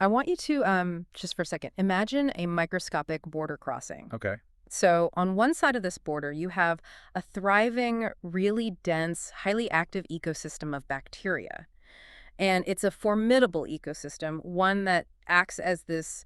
I want you to, just for a second, imagine a microscopic border crossing. Okay. So on one side of this border, you have a thriving, really dense, highly active ecosystem of bacteria. And it's a formidable ecosystem, one that acts as this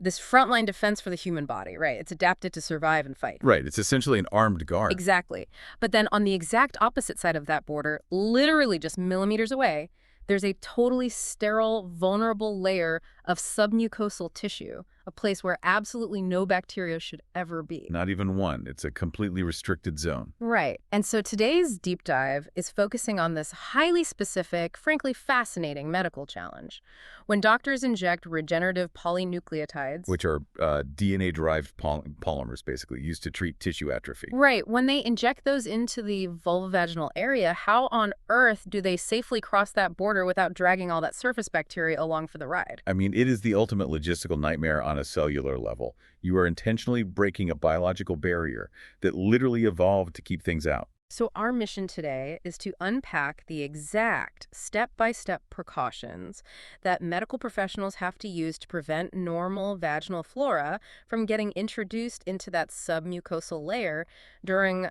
frontline defense for the human body, right? It's adapted to survive and fight. Right. It's essentially an armed guard. Exactly. But then on the exact opposite side of that border, literally just millimeters away, there's a totally sterile, vulnerable layer of submucosal tissue, a place where absolutely no bacteria should ever be. Not even one. It's a completely restricted zone. Right. And so today's deep dive is focusing on this highly specific, frankly fascinating medical challenge. When doctors inject regenerative polynucleotides, Which are DNA-derived polymers, basically, used to treat tissue atrophy. right, when they inject those into the vulvovaginal area, how on earth do they safely cross that border without dragging all that surface bacteria along for the ride? I mean, it is the ultimate logistical nightmare on a cellular level. You are intentionally breaking a biological barrier that literally evolved to keep things out. So our mission today is to unpack the exact step-by-step precautions that medical professionals have to use to prevent normal vaginal flora from getting introduced into that submucosal layer during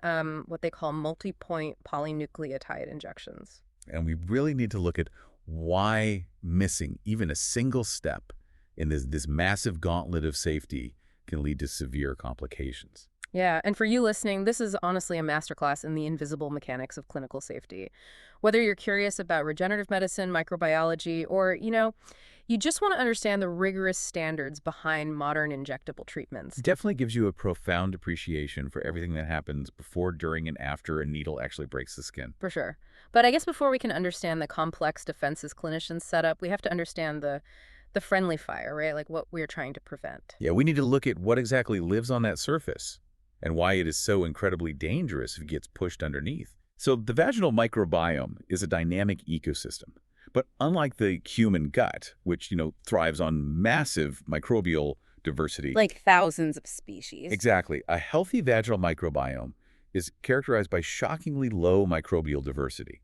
what they call multi-point polynucleotide injections. And we really need to look at why missing even a single step in this massive gauntlet of safety can lead to severe complications. Yeah, and for you listening, this is honestly a masterclass in the invisible mechanics of clinical safety. Whether you're curious about regenerative medicine, microbiology, or, you just want to understand the rigorous standards behind modern injectable treatments. It definitely gives you a profound appreciation for everything that happens before, during, and after a needle actually breaks the skin. For sure. But I guess before we can understand the complex defenses clinicians set up, we have to understand the friendly fire, right? Like what we're trying to prevent. Yeah, we need to look at what exactly lives on that surface and why it is so incredibly dangerous if it gets pushed underneath. So the vaginal microbiome is a dynamic ecosystem. But unlike the human gut, which, thrives on massive microbial diversity. Like thousands of species. Exactly. A healthy vaginal microbiome is characterized by shockingly low microbial diversity.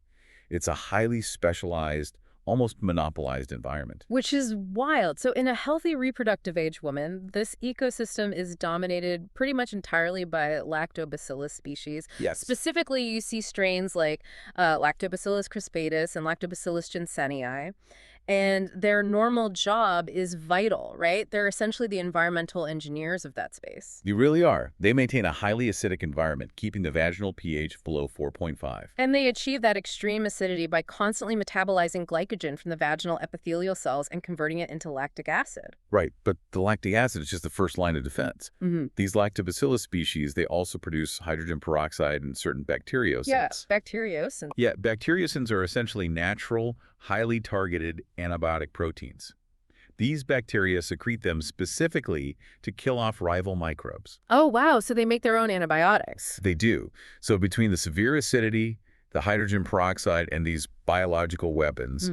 It's a highly specialized, almost monopolized environment. Which is wild. So in a healthy reproductive age woman, this ecosystem is dominated pretty much entirely by lactobacillus species. Yes. Specifically, you see strains like Lactobacillus crispatus and Lactobacillus ginsenii. And their normal job is vital, right? They're essentially the environmental engineers of that space. You really are. They maintain a highly acidic environment, keeping the vaginal pH below 4.5. And they achieve that extreme acidity by constantly metabolizing glycogen from the vaginal epithelial cells and converting it into lactic acid. Right, but the lactic acid is just the first line of defense. These lactobacillus species, they also produce hydrogen peroxide and certain bacteriocins. Yeah, bacteriocins. Yeah, bacteriocins are essentially natural, highly targeted antibiotic proteins. These bacteria secrete them specifically to kill off rival microbes. Oh, wow. So they make their own antibiotics. They do. So between the severe acidity, the hydrogen peroxide, and these biological weapons,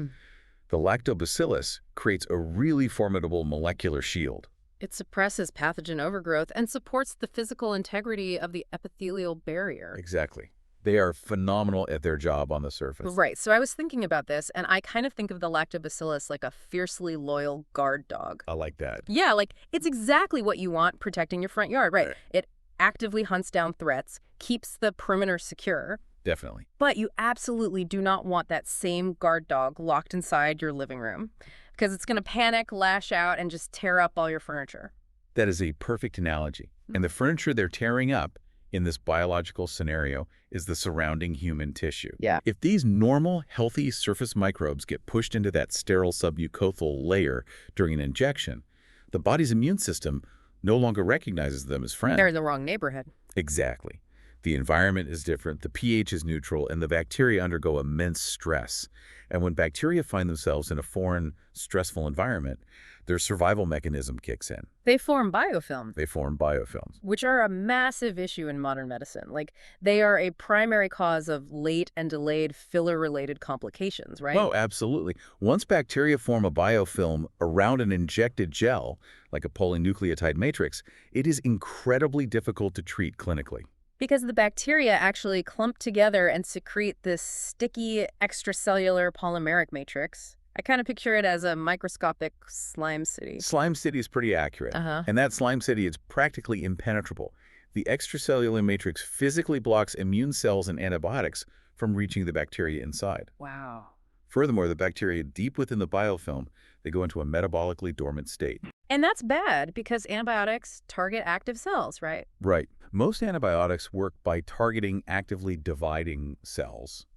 the lactobacillus creates a really formidable molecular shield. It suppresses pathogen overgrowth and supports the physical integrity of the epithelial barrier. Exactly. They are phenomenal at their job on the surface. Right. So I was thinking about this, and I kind of think of the lactobacillus like a fiercely loyal guard dog. I like that. Yeah, like it's exactly what you want protecting your front yard, right? It actively hunts down threats, keeps the perimeter secure. Definitely. But you absolutely do not want that same guard dog locked inside your living room because it's going to panic, lash out, and just tear up all your furniture. That is a perfect analogy. And the furniture they're tearing up in this biological scenario is the surrounding human tissue. Yeah. If these normal, healthy surface microbes get pushed into that sterile submucosal layer during an injection, the body's immune system no longer recognizes them as friends. They're in the wrong neighborhood. Exactly. The environment is different, the pH is neutral, and the bacteria undergo immense stress. And when bacteria find themselves in a foreign, stressful environment, their survival mechanism kicks in. They form biofilm. They form biofilms. Which are a massive issue in modern medicine. Like, they are a primary cause of late and delayed filler-related complications, right? Oh, absolutely. Once bacteria form a biofilm around an injected gel, like a polynucleotide matrix, it is incredibly difficult to treat clinically. Because the bacteria actually clump together and secrete this sticky extracellular polymeric matrix. I kind of picture it as a microscopic slime city. Slime City is pretty accurate, Uh-huh. and that Slime City is practically impenetrable. The extracellular matrix physically blocks immune cells and antibiotics from reaching the bacteria inside. Wow. Furthermore, the bacteria deep within the biofilm, they go into a metabolically dormant state. And that's bad because antibiotics target active cells, right? Right. Most antibiotics work by targeting actively dividing cells,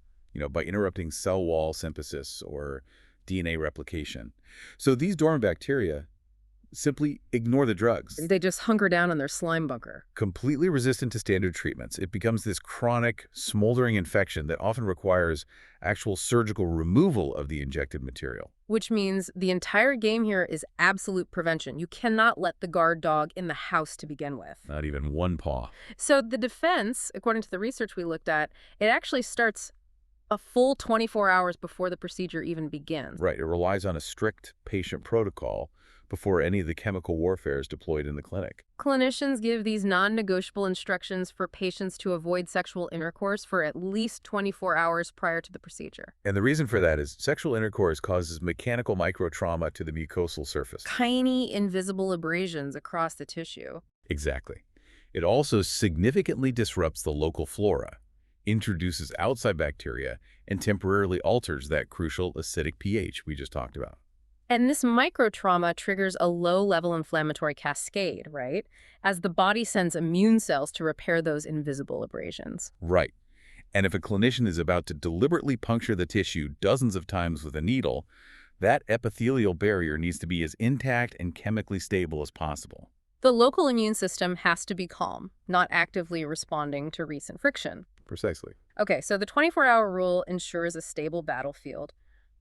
by interrupting cell wall synthesis or DNA replication. So these dormant bacteria simply ignore the drugs. They just hunker down in their slime bunker. Completely resistant to standard treatments, it becomes this chronic, smoldering infection that often requires actual surgical removal of the injected material. Which means the entire game here is absolute prevention. You cannot let the guard dog in the house to begin with. Not even one paw. So the defense, according to the research we looked at, it actually starts a full 24 hours before the procedure even begins. Right. It relies on a strict patient protocol before any of the chemical warfare is deployed in the clinic. Clinicians give these non-negotiable instructions for patients to avoid sexual intercourse for at least 24 hours prior to the procedure. And the reason for that is sexual intercourse causes mechanical microtrauma to the mucosal surface. Tiny, invisible abrasions across the tissue. Exactly. It also significantly disrupts the local flora, introduces outside bacteria, and temporarily alters that crucial acidic pH we just talked about. And this microtrauma triggers a low-level inflammatory cascade, right? As the body sends immune cells to repair those invisible abrasions. Right. And if a clinician is about to deliberately puncture the tissue dozens of times with a needle, that epithelial barrier needs to be as intact and chemically stable as possible. The local immune system has to be calm, not actively responding to recent friction. Precisely. Okay, so the 24-hour rule ensures a stable battlefield.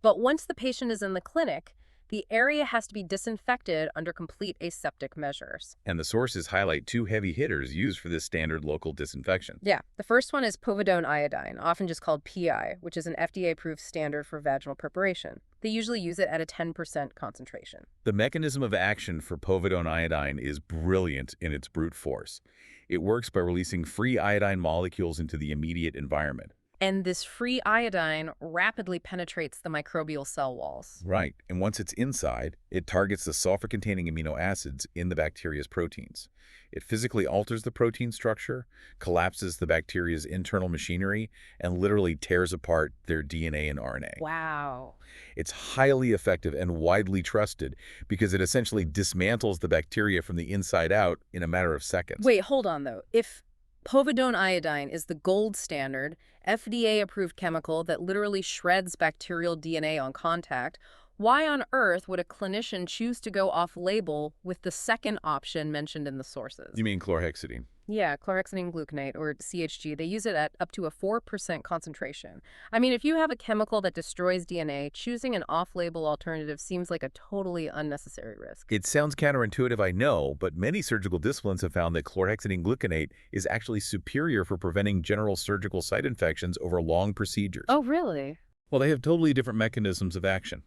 But once the patient is in the clinic, the area has to be disinfected under complete aseptic measures. And the sources highlight two heavy hitters used for this standard local disinfection. Yeah, the first one is povidone iodine, often just called PI, which is an FDA-approved standard for vaginal preparation. They usually use it at a 10% concentration. The mechanism of action for povidone iodine is brilliant in its brute force. It works by releasing free iodine molecules into the immediate environment. And this free iodine rapidly penetrates the microbial cell walls. Right, and once it's inside, it targets the sulfur-containing amino acids in the bacteria's proteins. It physically alters the protein structure, collapses the bacteria's internal machinery, and literally tears apart their DNA and RNA. Wow. It's highly effective and widely trusted because it essentially dismantles the bacteria from the inside out in a matter of seconds. Wait, hold on, though. If povidone iodine is the gold standard, FDA-approved chemical that literally shreds bacterial DNA on contact, why on earth would a clinician choose to go off-label with the second option mentioned in the sources? You mean chlorhexidine? Yeah, chlorhexidine gluconate, or CHG. They use it at up to a 4% concentration. I mean, if you have a chemical that destroys DNA, choosing an off-label alternative seems like a totally unnecessary risk. It sounds counterintuitive, I know, but many surgical disciplines have found that chlorhexidine gluconate is actually superior for preventing general surgical site infections over long procedures. Oh, really? Well, they have totally different mechanisms of action.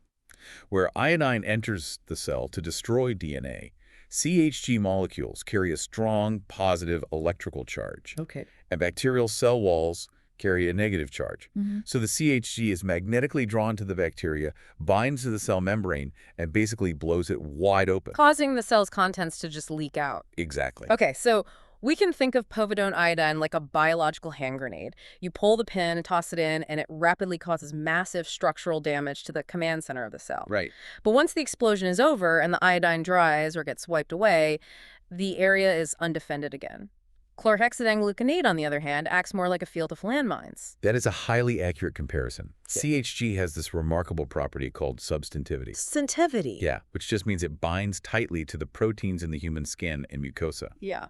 Where iodine enters the cell to destroy DNA, CHG molecules carry a strong positive electrical charge, Okay. and bacterial cell walls carry a negative charge. Mm-hmm. So the CHG is magnetically drawn to the bacteria, binds to the cell membrane, and basically blows it wide open. Causing the cell's contents to just leak out. Exactly. Okay, so we can think of povidone iodine like a biological hand grenade. You pull the pin and toss it in, and it rapidly causes massive structural damage to the command center of the cell. Right. But once the explosion is over and the iodine dries or gets wiped away, the area is undefended again. Chlorhexidine gluconate, on the other hand, acts more like a field of landmines. That is a highly accurate comparison. CHG has this remarkable property called substantivity. Sensitivity. Yeah, which just means it binds tightly to the proteins in the human skin and mucosa. Yeah.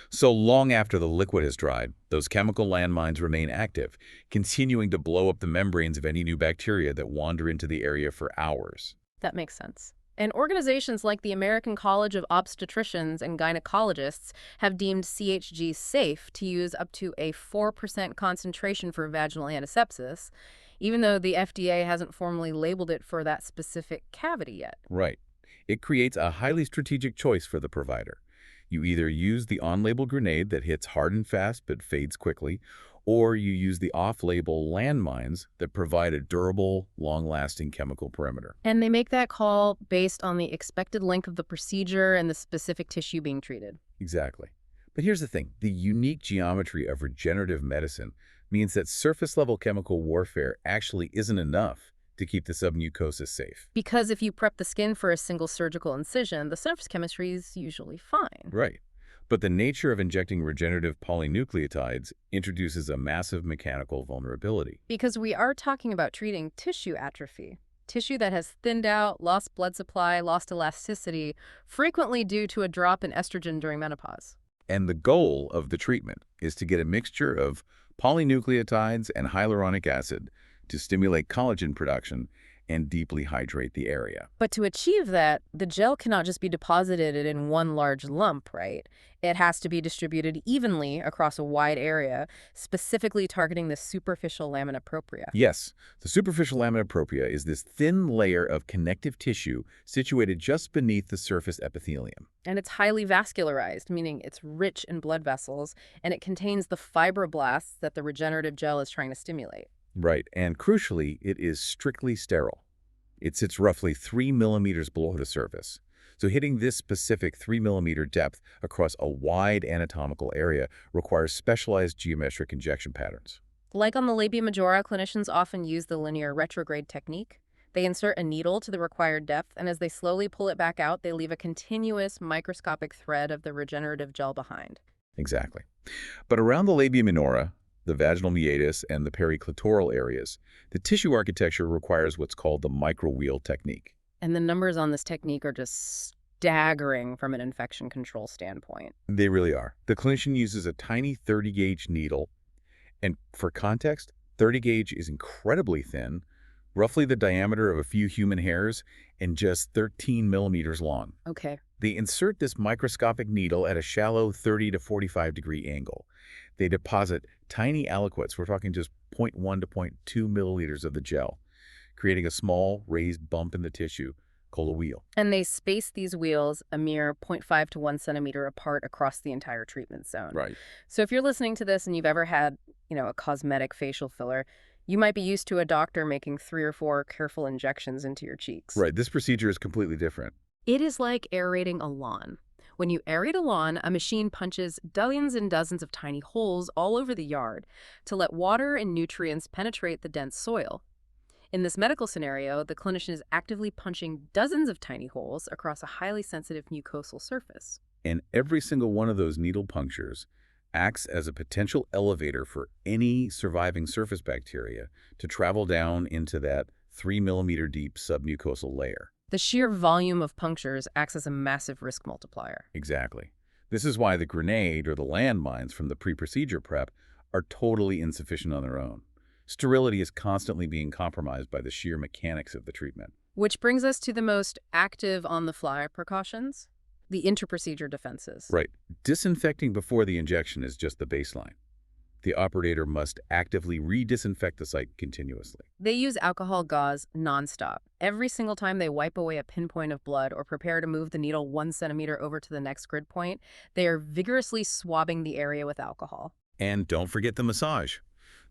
So long after the liquid has dried, those chemical landmines remain active, continuing to blow up the membranes of any new bacteria that wander into the area for hours. That makes sense. And organizations like the American College of Obstetricians and Gynecologists have deemed CHG safe to use up to a 4% concentration for vaginal antisepsis, even though the FDA hasn't formally labeled it for that specific cavity yet. Right. It creates a highly strategic choice for the provider. You either use the on-label grenade that hits hard and fast but fades quickly, or you use the off-label landmines that provide a durable, long-lasting chemical perimeter. And they make that call based on the expected length of the procedure and the specific tissue being treated. Exactly. But here's the thing. The unique geometry of regenerative medicine means that surface-level chemical warfare actually isn't enough to keep the submucosa safe. Because if you prep the skin for a single surgical incision, the surface chemistry is usually fine. Right. But the nature of injecting regenerative polynucleotides introduces a massive mechanical vulnerability. Because we are talking about treating tissue atrophy. Tissue that has thinned out, lost blood supply, lost elasticity, frequently due to a drop in estrogen during menopause. And the goal of the treatment is to get a mixture of polynucleotides and hyaluronic acid to stimulate collagen production and deeply hydrate the area. But to achieve that, the gel cannot just be deposited in one large lump, right? It has to be distributed evenly across a wide area, specifically targeting the superficial lamina propria. Yes, the superficial lamina propria is this thin layer of connective tissue situated just beneath the surface epithelium. And it's highly vascularized, meaning it's rich in blood vessels, and it contains the fibroblasts that the regenerative gel is trying to stimulate. Right, and crucially, it is strictly sterile. It sits roughly 3 millimeters below the surface. So hitting this specific 3 millimeter depth across a wide anatomical area requires specialized geometric injection patterns. Like on the labia majora, clinicians often use the linear retrograde technique. They insert a needle to the required depth, and as they slowly pull it back out, they leave a continuous microscopic thread of the regenerative gel behind. Exactly. But around the labia minora, the vaginal meatus, and the periclitoral areas, the tissue architecture requires what's called the microwheel technique. And the numbers on this technique are just staggering from an infection control standpoint. They really are. The clinician uses a tiny 30-gauge needle, and for context, 30 gauge is incredibly thin, roughly the diameter of a few human hairs, and just 13 millimeters long. Okay. They insert this microscopic needle at a shallow 30 to 45 degree angle. They deposit tiny aliquots, we're talking just 0.1 to 0.2 milliliters of the gel, creating a small raised bump in the tissue called a wheal. And they space these wheels a mere zero point 0.5 to 1 centimeter apart across the entire treatment zone. Right. So if you're listening to this and you've ever had, a cosmetic facial filler, you might be used to a doctor making 3 or 4 careful injections into your cheeks. Right. This procedure is completely different. It is like aerating a lawn. When you aerate a lawn, a machine punches dozens and dozens of tiny holes all over the yard to let water and nutrients penetrate the dense soil. In this medical scenario, the clinician is actively punching dozens of tiny holes across a highly sensitive mucosal surface. And every single one of those needle punctures acts as a potential elevator for any surviving surface bacteria to travel down into that 3 millimeter deep submucosal layer. The sheer volume of punctures acts as a massive risk multiplier. Exactly. This is why the grenade or the landmines from the pre-procedure prep are totally insufficient on their own. Sterility is constantly being compromised by the sheer mechanics of the treatment. Which brings us to the most active on-the-fly precautions, the interprocedure defenses. Right. Disinfecting before the injection is just the baseline. The operator must actively re-disinfect the site continuously. They use alcohol gauze nonstop. Every single time they wipe away a pinpoint of blood or prepare to move the needle 1 centimeter over to the next grid point, they are vigorously swabbing the area with alcohol. And don't forget the massage.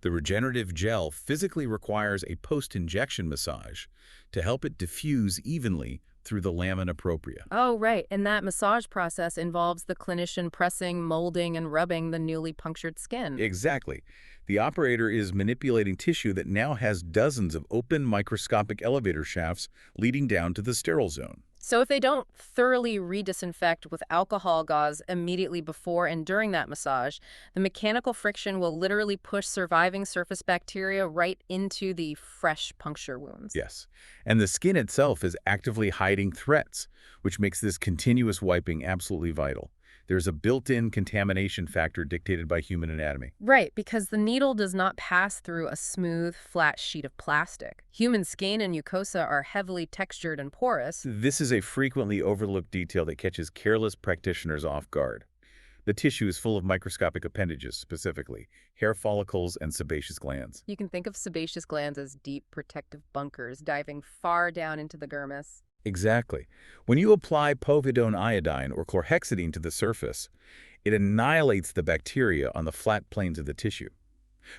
The regenerative gel physically requires a post-injection massage to help it diffuse evenly through the lamina propria. Oh, right. And that massage process involves the clinician pressing, molding, and rubbing the newly punctured skin. Exactly. The operator is manipulating tissue that now has dozens of open microscopic elevator shafts leading down to the sterile zone. So if they don't thoroughly re-disinfect with alcohol gauze immediately before and during that massage, the mechanical friction will literally push surviving surface bacteria right into the fresh puncture wounds. Yes. And the skin itself is actively hiding threats, which makes this continuous wiping absolutely vital. There's a built-in contamination factor dictated by human anatomy. Right, because the needle does not pass through a smooth, flat sheet of plastic. Human skin and mucosa are heavily textured and porous. This is a frequently overlooked detail that catches careless practitioners off guard. The tissue is full of microscopic appendages, specifically hair follicles and sebaceous glands. You can think of sebaceous glands as deep protective bunkers diving far down into the dermis. Exactly. When you apply povidone iodine or chlorhexidine to the surface, it annihilates the bacteria on the flat planes of the tissue.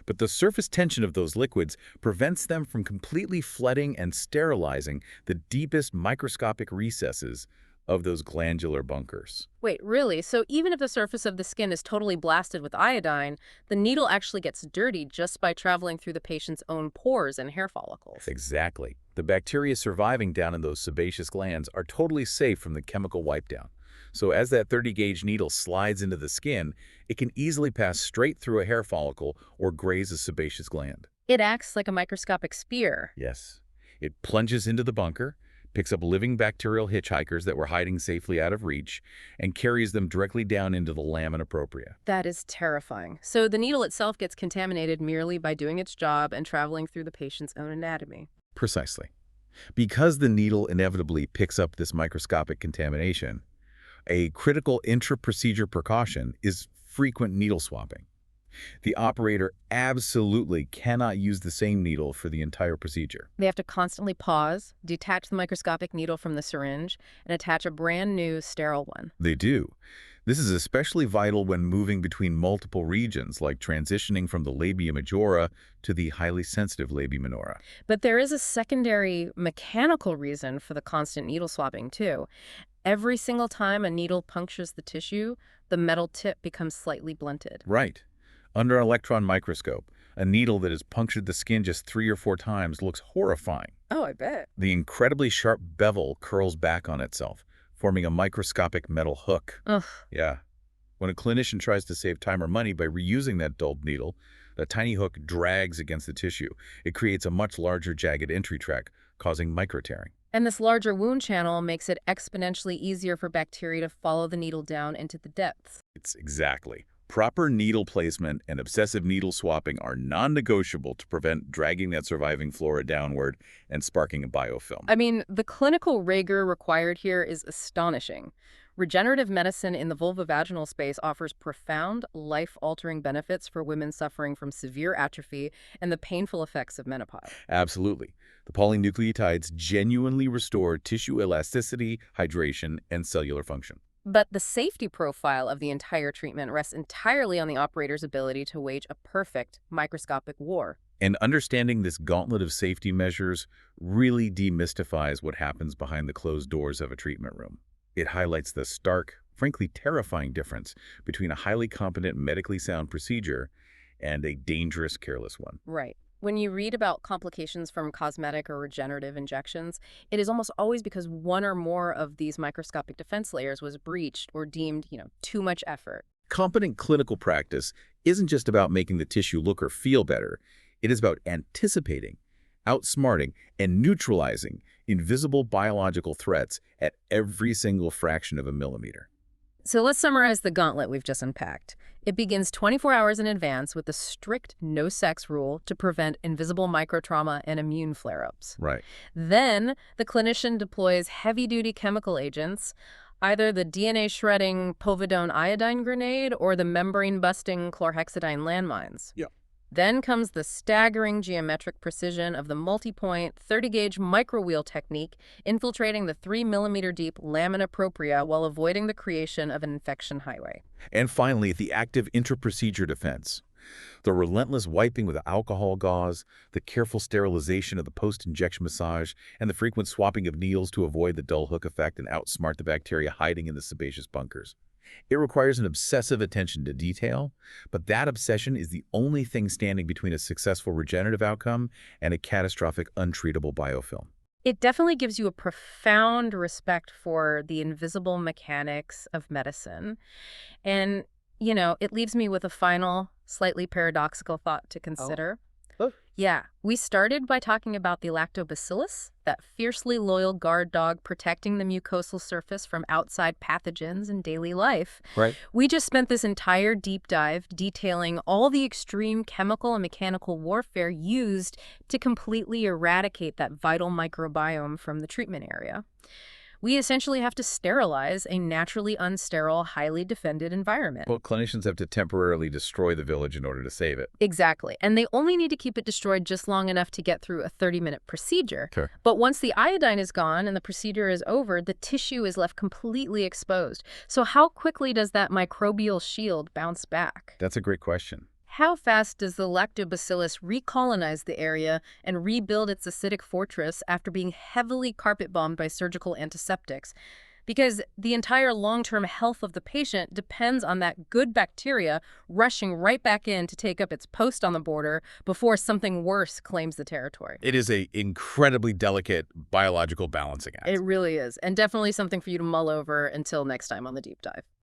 But the surface tension of those liquids prevents them from completely flooding and sterilizing the deepest microscopic recesses of those glandular bunkers. Wait, really? So even if the surface of the skin is totally blasted with iodine, the needle actually gets dirty just by traveling through the patient's own pores and hair follicles. Exactly. The bacteria surviving down in those sebaceous glands are totally safe from the chemical wipe down. So as that 30-gauge needle slides into the skin, it can easily pass straight through a hair follicle or graze a sebaceous gland. It acts like a microscopic spear. Yes. It plunges into the bunker, picks up living bacterial hitchhikers that were hiding safely out of reach, and carries them directly down into the lamina propria. That is terrifying. So the needle itself gets contaminated merely by doing its job and traveling through the patient's own anatomy. Precisely. Because the needle inevitably picks up this microscopic contamination, a critical intra-procedure precaution is frequent needle swapping. The operator absolutely cannot use the same needle for the entire procedure. They have to constantly pause, detach the microscopic needle from the syringe, and attach a brand new sterile one. They do. This is especially vital when moving between multiple regions, like transitioning from the labia majora to the highly sensitive labia minora. But there is a secondary mechanical reason for the constant needle swapping, too. Every single time a needle punctures the tissue, the metal tip becomes slightly blunted. Right. Under an electron microscope, a needle that has punctured the skin just 3 or 4 times looks horrifying. Oh, I bet. The incredibly sharp bevel curls back on itself, forming a microscopic metal hook. Ugh. Yeah. When a clinician tries to save time or money by reusing that dulled needle, the tiny hook drags against the tissue. It creates a much larger jagged entry track, causing micro-tearing. And this larger wound channel makes it exponentially easier for bacteria to follow the needle down into the depths. It's exactly. Proper needle placement and obsessive needle swapping are non-negotiable to prevent dragging that surviving flora downward and sparking a biofilm. I mean, the clinical rigor required here is astonishing. Regenerative medicine in the vulvovaginal space offers profound, life-altering benefits for women suffering from severe atrophy and the painful effects of menopause. Absolutely. The polynucleotides genuinely restore tissue elasticity, hydration, and cellular function. But the safety profile of the entire treatment rests entirely on the operator's ability to wage a perfect microscopic war. And understanding this gauntlet of safety measures really demystifies what happens behind the closed doors of a treatment room. It highlights the stark, frankly terrifying difference between a highly competent, medically sound procedure and a dangerous, careless one. Right. When you read about complications from cosmetic or regenerative injections, it is almost always because one or more of these microscopic defense layers was breached or deemed, too much effort. Competent clinical practice isn't just about making the tissue look or feel better. It is about anticipating, outsmarting, and neutralizing invisible biological threats at every single fraction of a millimeter. So let's summarize the gauntlet we've just unpacked. It begins 24 hours in advance with a strict no-sex rule to prevent invisible microtrauma and immune flare-ups. Right. Then the clinician deploys heavy-duty chemical agents, either the DNA-shredding povidone iodine grenade or the membrane-busting chlorhexidine landmines. Yeah. Then comes the staggering geometric precision of the multi-point 30-gauge microwheel technique, infiltrating the 3-millimeter deep lamina propria while avoiding the creation of an infection highway. And finally, the active intra-procedure defense. The relentless wiping with alcohol gauze, the careful sterilization of the post-injection massage, and the frequent swapping of needles to avoid the dull hook effect and outsmart the bacteria hiding in the sebaceous bunkers. It requires an obsessive attention to detail, but that obsession is the only thing standing between a successful regenerative outcome and a catastrophic untreatable biofilm. It definitely gives you a profound respect for the invisible mechanics of medicine. And, it leaves me with a final, slightly paradoxical thought to consider. Oh. Yeah, we started by talking about the lactobacillus, that fiercely loyal guard dog protecting the mucosal surface from outside pathogens in daily life. Right. We just spent this entire deep dive detailing all the extreme chemical and mechanical warfare used to completely eradicate that vital microbiome from the treatment area. We essentially have to sterilize a naturally unsterile, highly defended environment. Well, clinicians have to temporarily destroy the village in order to save it. Exactly. And they only need to keep it destroyed just long enough to get through a 30-minute procedure. Sure. But once the iodine is gone and the procedure is over, the tissue is left completely exposed. So how quickly does that microbial shield bounce back? That's a great question. How fast does the lactobacillus recolonize the area and rebuild its acidic fortress after being heavily carpet bombed by surgical antiseptics? Because the entire long-term health of the patient depends on that good bacteria rushing right back in to take up its post on the border before something worse claims the territory. It is a incredibly delicate biological balancing It act. really is, and definitely something for you to mull over until next time on the deep dive.